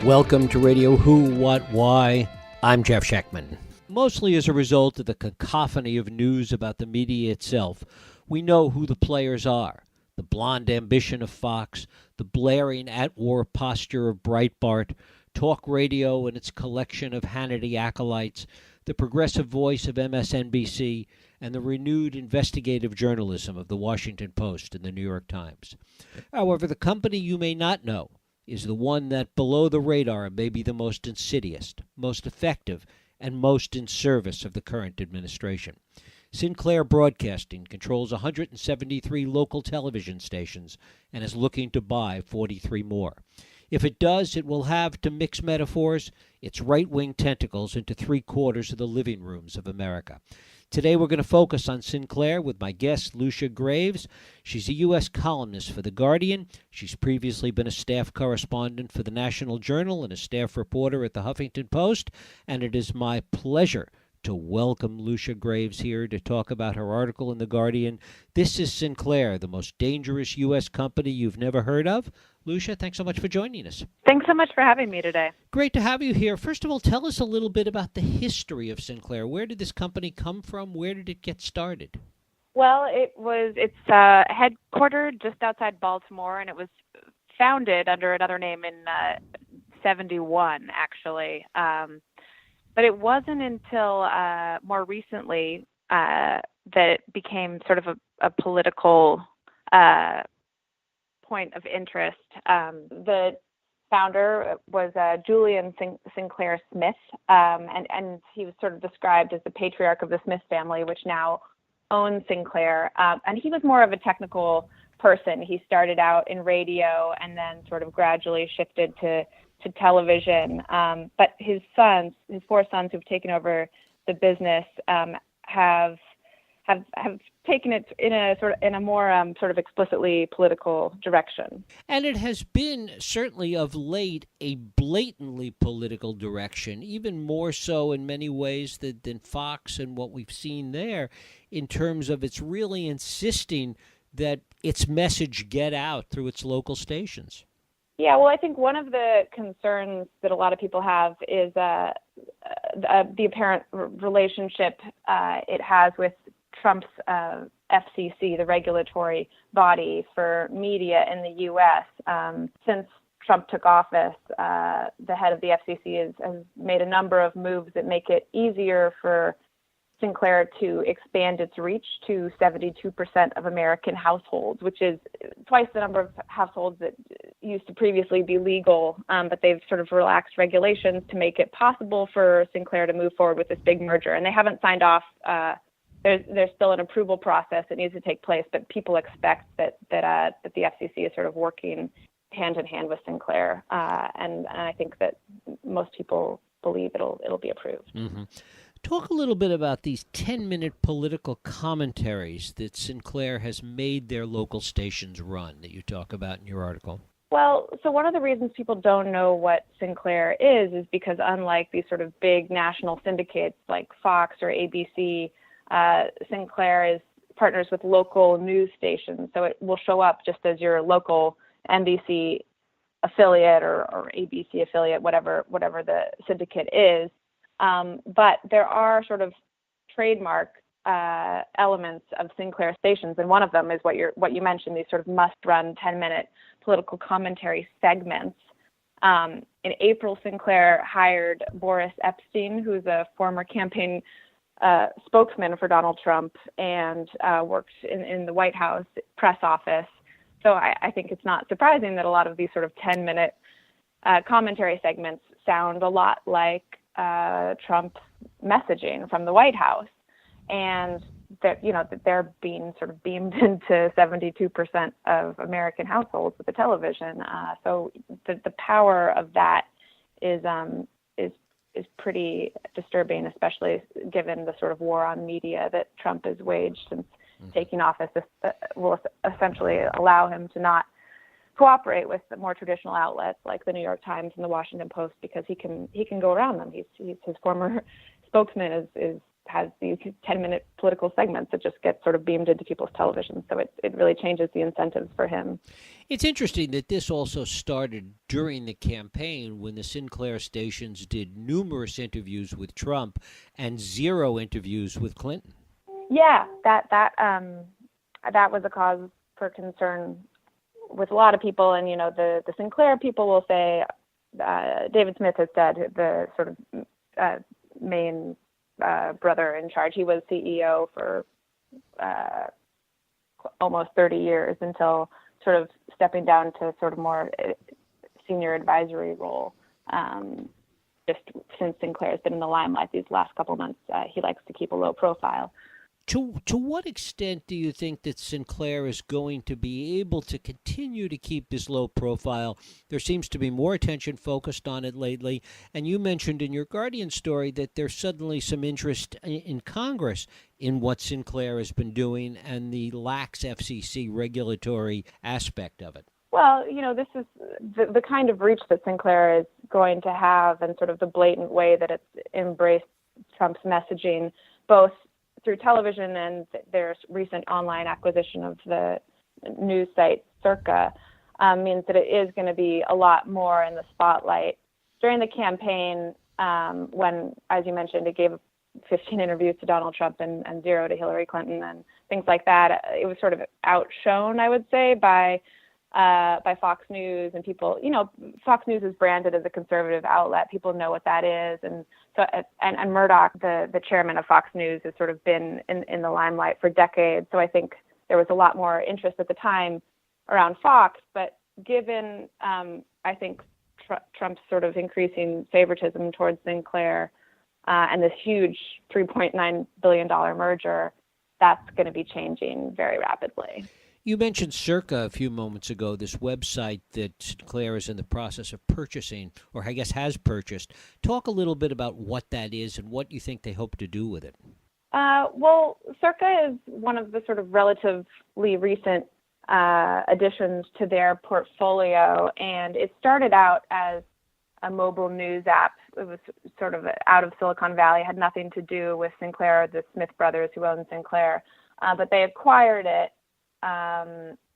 Welcome to Radio Who, What, Why. I'm Jeff Schechtman. Mostly as a result of the cacophony of news about the media itself, we know who the players are. The blonde ambition of Fox, the blaring at-war posture of Breitbart, talk radio and its collection of Hannity acolytes, the progressive voice of MSNBC, and the renewed investigative journalism of the Washington Post and the New York Times. However, the company you may not know is the one that below the radar may be the most insidious, most effective, and most in service of the current administration. Sinclair Broadcasting controls 173 local television stations and is looking to buy 43 more. If it does, it will have, to mix metaphors, its right-wing tentacles into three-quarters of the living rooms of America. Today we're going to focus on Sinclair with my guest, Lucia Graves. She's a U.S. columnist for The Guardian. She's previously been a staff correspondent for the National Journal and a staff reporter at the Huffington Post. And it is my pleasure to welcome Lucia Graves here to talk about her article in The Guardian. This is Sinclair, the most dangerous U.S. company you've never heard of. Lucia, thanks so much for joining us. Thanks so much for having me today. Great to have you here. First of all, tell us a little bit about the history of Sinclair. Where did this company come from? Where did it get started? Well, it's headquartered just outside Baltimore, and it was founded under another name in 71, actually. But it wasn't until more recently that it became sort of a political point of interest. The founder was Julian Sinclair Smith, and he was sort of described as the patriarch of the Smith family, which now owns Sinclair. And he was more of a technical person. He started out in radio and then sort of gradually shifted to television. But his four sons who've taken over the business, have taken it in a more sort of explicitly political direction. And it has been certainly of late a blatantly political direction, even more so in many ways than Fox and what we've seen there, in terms of it's really insisting that its message get out through its local stations. Yeah, well, I think one of the concerns that a lot of people have is the apparent relationship it has with Trump's FCC, the regulatory body for media in the U.S. Since Trump took office, the head of the FCC has made a number of moves that make it easier for Sinclair to expand its reach to 72% of American households, which is twice the number of households that used to previously be legal, but they've sort of relaxed regulations to make it possible for Sinclair to move forward with this big merger. And they haven't signed off. There's still an approval process that needs to take place, but people expect that the FCC is sort of working hand in hand with Sinclair, and I think that most people believe it'll be approved. Mm-hmm. Talk a little bit about these 10-minute political commentaries that Sinclair has made their local stations run that you talk about in your article. Well, so one of the reasons people don't know what Sinclair is because unlike these sort of big national syndicates like Fox or ABC, Sinclair is partners with local news stations. So it will show up just as your local NBC affiliate or ABC affiliate, whatever the syndicate is. But there are sort of trademark elements of Sinclair stations, and one of them is what you mentioned, these sort of must-run 10-minute political commentary segments. In April, Sinclair hired Boris Epshteyn, who's a former campaign spokesman for Donald Trump and worked in the White House press office. So I think it's not surprising that a lot of these sort of 10-minute commentary segments sound a lot like Trump messaging from the White House, and that they're being sort of beamed into 72% of American households with the television. So the power of that is pretty disturbing, especially given the sort of war on media that Trump has waged since taking office. This will essentially allow him to not cooperate with the more traditional outlets like the New York Times and the Washington Post because he can go around them. His former spokesman is has these 10-minute political segments that just get sort of beamed into people's television. So it really changes the incentives for him. It's interesting that this also started during the campaign when the Sinclair stations did numerous interviews with Trump and zero interviews with Clinton. Yeah, that was a cause for concern with a lot of people. And, the Sinclair people will say, David Smith has said, the sort of main brother in charge, he was CEO for almost 30 years until sort of stepping down to sort of more senior advisory role. Just since Sinclair has been in the limelight these last couple of months, he likes to keep a low profile. To what extent do you think that Sinclair is going to be able to continue to keep this low profile? There seems to be more attention focused on it lately. And you mentioned in your Guardian story that there's suddenly some interest in Congress in what Sinclair has been doing and the lax FCC regulatory aspect of it. Well, this is the kind of reach that Sinclair is going to have, and sort of the blatant way that it's embraced Trump's messaging, both through television and their recent online acquisition of the news site Circa, means that it is going to be a lot more in the spotlight. During the campaign, when, as you mentioned, it gave 15 interviews to Donald Trump and 0 to Hillary Clinton and things like that, it was sort of outshone, I would say, by Fox News, and people, Fox News is branded as a conservative outlet. People know what that is. And so, and Murdoch, the chairman of Fox News, has sort of been in the limelight for decades. So I think there was a lot more interest at the time around Fox. But given, I think, Trump's sort of increasing favoritism towards Sinclair and this huge $3.9 billion merger, that's going to be changing very rapidly. You mentioned Circa a few moments ago, this website that Sinclair is in the process of purchasing, or I guess has purchased. Talk a little bit about what that is and what you think they hope to do with it. Well, Circa is one of the sort of relatively recent additions to their portfolio, and it started out as a mobile news app. It was sort of out of Silicon Valley, had nothing to do with Sinclair, the Smith brothers who own Sinclair, but they acquired it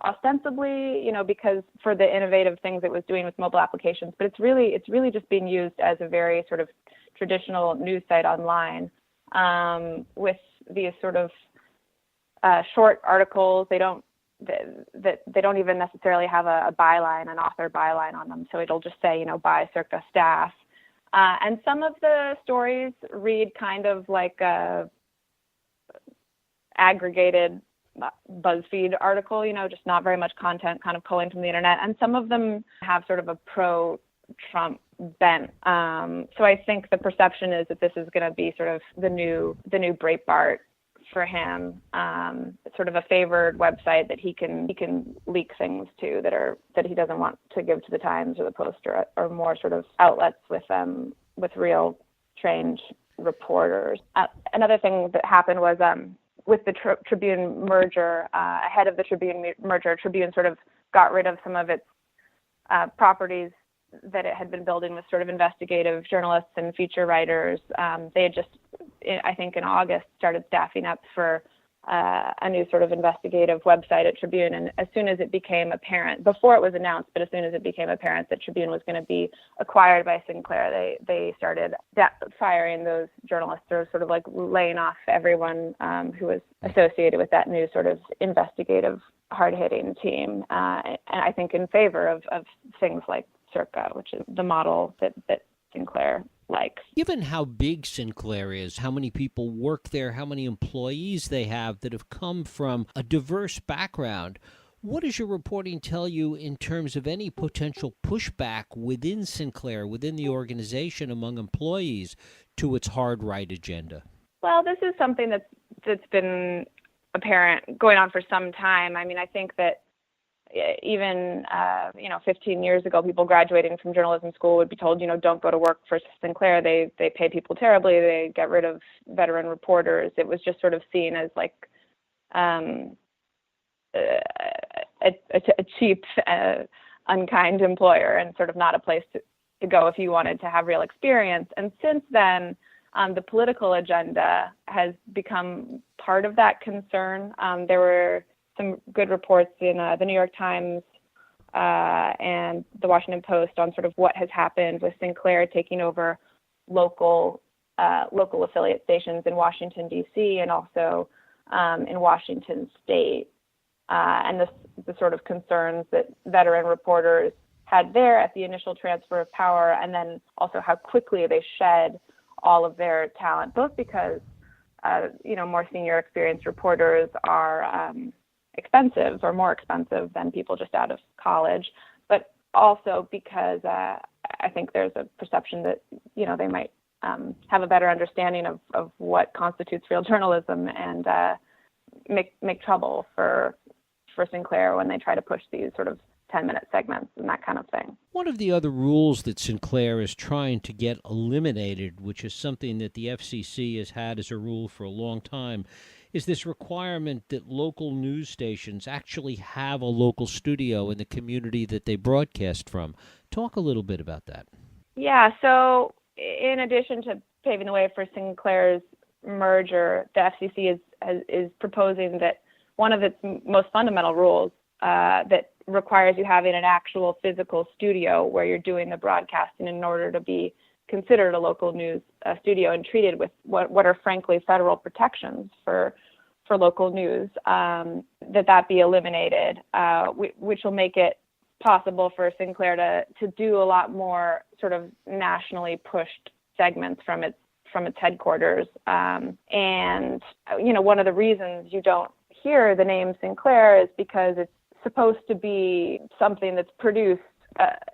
ostensibly, because for the innovative things it was doing with mobile applications, but it's really just being used as a very sort of traditional news site online, with these sort of short articles. They don't even necessarily have a byline, an author byline on them. So it'll just say, by Circa staff. And some of the stories read kind of like a aggregated BuzzFeed article, just not very much content, kind of pulling from the internet. And some of them have sort of a pro-Trump bent. So I think the perception is that this is going to be sort of the new Breitbart for him, sort of a favored website that he can leak things to that he doesn't want to give to the Times or the Post or more sort of outlets with real trained reporters. Another thing that happened was with the Tribune merger, ahead of the Tribune merger, Tribune sort of got rid of some of its properties that it had been building with sort of investigative journalists and feature writers. They had just, I think in August, started staffing up for a new sort of investigative website at Tribune. And as soon as it became apparent, before it was announced, but as soon as it became apparent that Tribune was going to be acquired by Sinclair, they started firing those journalists, or sort of like laying off everyone who was associated with that new sort of investigative, hard-hitting team. And I think in favor of things like Circa, which is the model that Sinclair likes. Given how big Sinclair is, how many people work there, how many employees they have that have come from a diverse background, what does your reporting tell you in terms of any potential pushback within Sinclair, within the organization, among employees to its hard right agenda? Well, this is something that's been apparent going on for some time. I mean, I think that even 15 years ago, people graduating from journalism school would be told, don't go to work for Sinclair. They pay people terribly. They get rid of veteran reporters. It was just sort of seen as like a cheap, unkind employer, and sort of not a place to go if you wanted to have real experience. And since then, the political agenda has become part of that concern. There were some good reports in the New York Times and the Washington Post on sort of what has happened with Sinclair taking over local affiliate stations in Washington, D.C. and also in Washington State, and the sort of concerns that veteran reporters had there at the initial transfer of power, and then also how quickly they shed all of their talent, both because more senior experienced reporters are expensive or more expensive than people just out of college, but also because I think there's a perception that they might have a better understanding of what constitutes real journalism and make trouble for Sinclair when they try to push these sort of 10-minute segments and that kind of thing. One of the other rules that Sinclair is trying to get eliminated, which is something that the FCC has had as a rule for a long time, is this requirement that local news stations actually have a local studio in the community that they broadcast from. Talk a little bit about that. Yeah, so in addition to paving the way for Sinclair's merger, the FCC is proposing that one of its most fundamental rules that requires you having an actual physical studio where you're doing the broadcasting in order to be considered a local news studio and treated with what are frankly federal protections for local news, that be eliminated, which will make it possible for Sinclair to do a lot more sort of nationally pushed segments from its headquarters. And one of the reasons you don't hear the name Sinclair is because it's supposed to be something that's produced.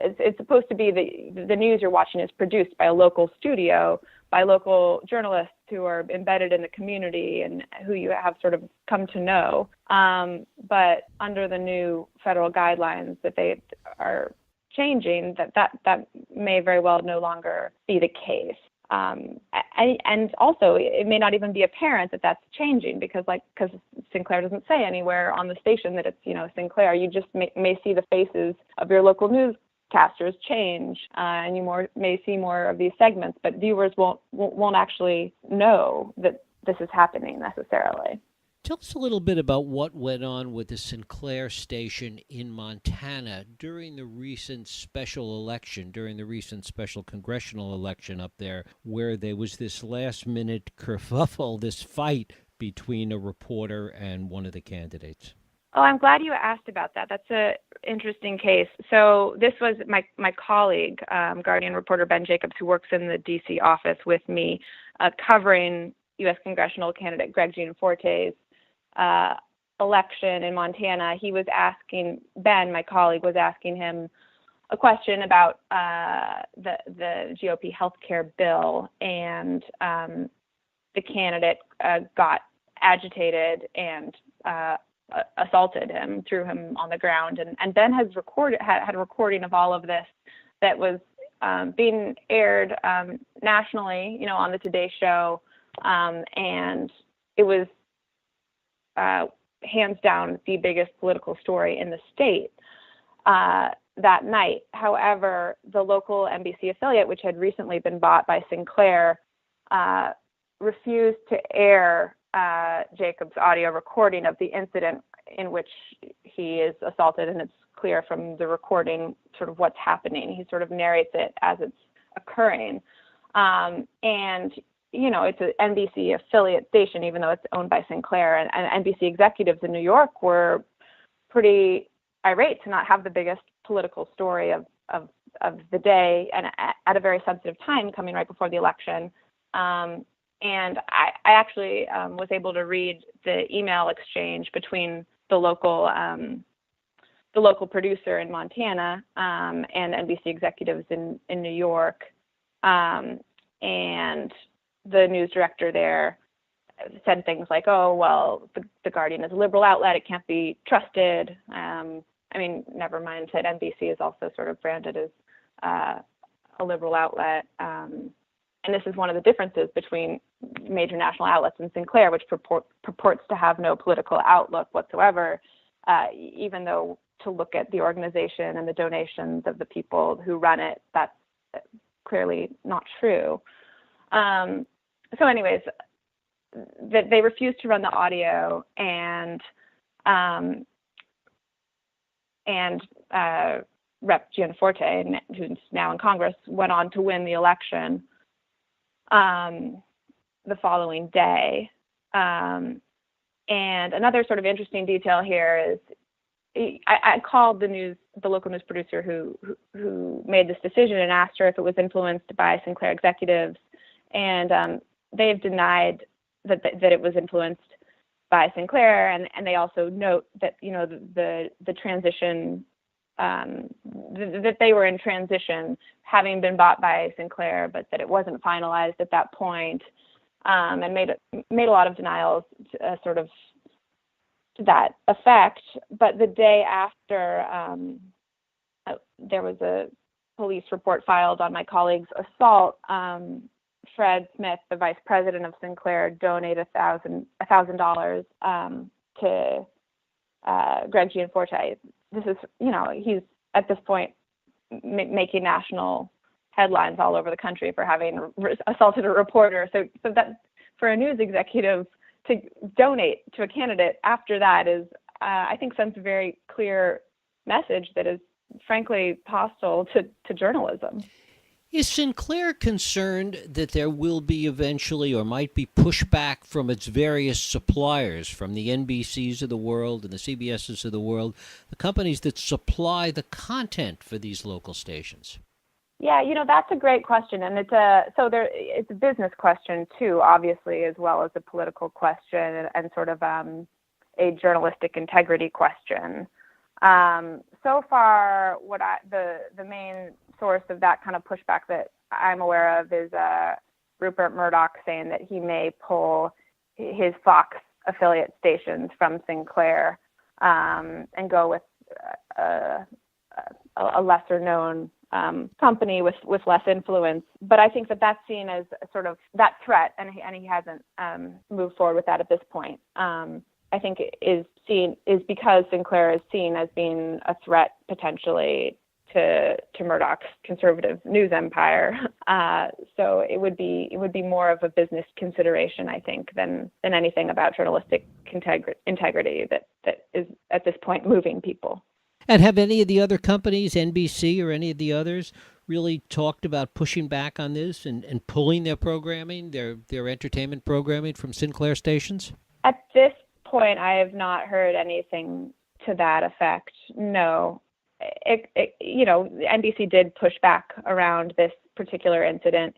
It's supposed to be the news you're watching is produced by a local studio, by local journalists who are embedded in the community and who you have sort of come to know. But under the new federal guidelines that they are changing, that may very well no longer be the case. And also, it may not even be apparent that that's changing because Sinclair doesn't say anywhere on the station that it's Sinclair. You just may see the faces of your local newscasters change, and you may see more of these segments, but viewers won't actually know that this is happening necessarily. Tell us a little bit about what went on with the Sinclair station in Montana during the recent special election, during the recent special congressional election up there, where there was this last-minute kerfuffle, this fight between a reporter and one of the candidates. Oh, I'm glad you asked about that. That's an interesting case. So this was my colleague, Guardian reporter Ben Jacobs, who works in the D.C. office with me, covering U.S. congressional candidate Greg Gianforte's election in Montana. He was asking, Ben, my colleague, was asking him a question about the GOP healthcare bill, and the candidate got agitated and assaulted him, threw him on the ground. And Ben had a recording of all of this that was being aired nationally, on the Today Show, and it was hands down the biggest political story in the state that night. However, the local NBC affiliate, which had recently been bought by Sinclair, refused to air Jacob's audio recording of the incident in which he is assaulted, and it's clear from the recording sort of what's happening. He sort of narrates it as it's occurring. And it's an NBC affiliate station, even though it's owned by Sinclair. And NBC executives in New York were pretty irate to not have the biggest political story of the day, and at a very sensitive time coming right before the election. And I actually was able to read the email exchange between the local producer in Montana and NBC executives in New York. And the news director there said things like, oh, well, the Guardian is a liberal outlet. It can't be trusted. Never mind that NBC is also sort of branded as a liberal outlet. And this is one of the differences between major national outlets and Sinclair, which purports to have no political outlook whatsoever, even though to look at the organization and the donations of the people who run it, that's clearly not true. so anyways, that they refused to run the audio, and Rep. Gianforte, who's now in Congress, went on to win the election the following day. And another sort of interesting detail here is I called the local news producer who made this decision and asked her if it was influenced by Sinclair executives, and they've denied that it was influenced by Sinclair, and they also note that the transition, that they were in transition, having been bought by Sinclair, but that it wasn't finalized at that point, and made a lot of denials sort of to that effect. But the day after, there was a police report filed on my colleague's assault. Fred Smith, the vice president of Sinclair, donated $1,000 to Greg Gianforte. This is, he's at this point making national headlines all over the country for having assaulted a reporter. So that for a news executive to donate to a candidate after that is, I think, sends a very clear message that is frankly hostile to journalism. Is Sinclair concerned that there will be eventually or might be pushback from its various suppliers, from the NBCs of the world and the CBSs of the world, the companies that supply the content for these local stations? Yeah, that's a great question, and it's a business question too, obviously, as well as a political question and sort of a journalistic integrity question. So far, the main source of that kind of pushback that I'm aware of is Rupert Murdoch saying that he may pull his Fox affiliate stations from Sinclair and go with a lesser known company with less influence. But I think that that's seen as sort of that threat, and he hasn't moved forward with that at this point. I think is because Sinclair is seen as being a threat potentially to Murdoch's conservative news empire. So it would be more of a business consideration, I think, than anything about journalistic integrity that is at this point moving people. And have any of the other companies, NBC or any of the others, really talked about pushing back on this and pulling their programming, their entertainment programming from Sinclair stations? At this point, I have not heard anything to that effect. No. NBC did push back around this particular incident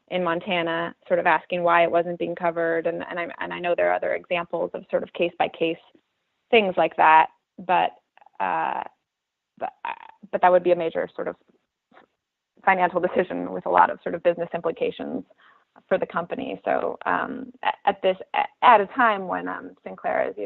in Montana, sort of asking why it wasn't being covered, and I know there are other examples of sort of case by case things like that, but that would be a major sort of financial decision with a lot of sort of business implications for the company. So at a time when Sinclair is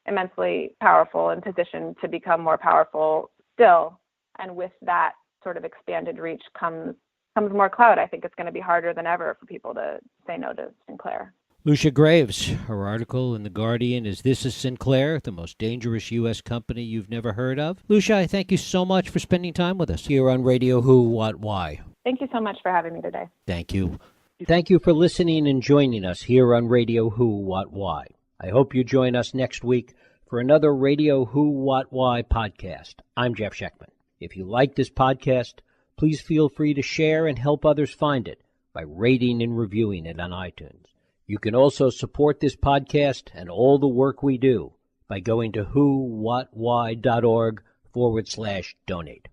immensely powerful and positioned to become more powerful still, and with that sort of expanded reach comes more clout, I think it's going to be harder than ever for people to say no to Sinclair. Lucia Graves, her article in The Guardian is "This is Sinclair, the most dangerous U.S. company you've never heard of." Lucia, I thank you so much for spending time with us here on Radio Who, What, Why. Thank you so much for having me today. Thank you. Thank you for listening and joining us here on Radio Who, What, Why. I hope you join us next week for another Radio Who, What, Why podcast. I'm Jeff Sheckman. If you like this podcast, please feel free to share and help others find it by rating and reviewing it on iTunes. You can also support this podcast and all the work we do by going to whowhatwhy.org/donate.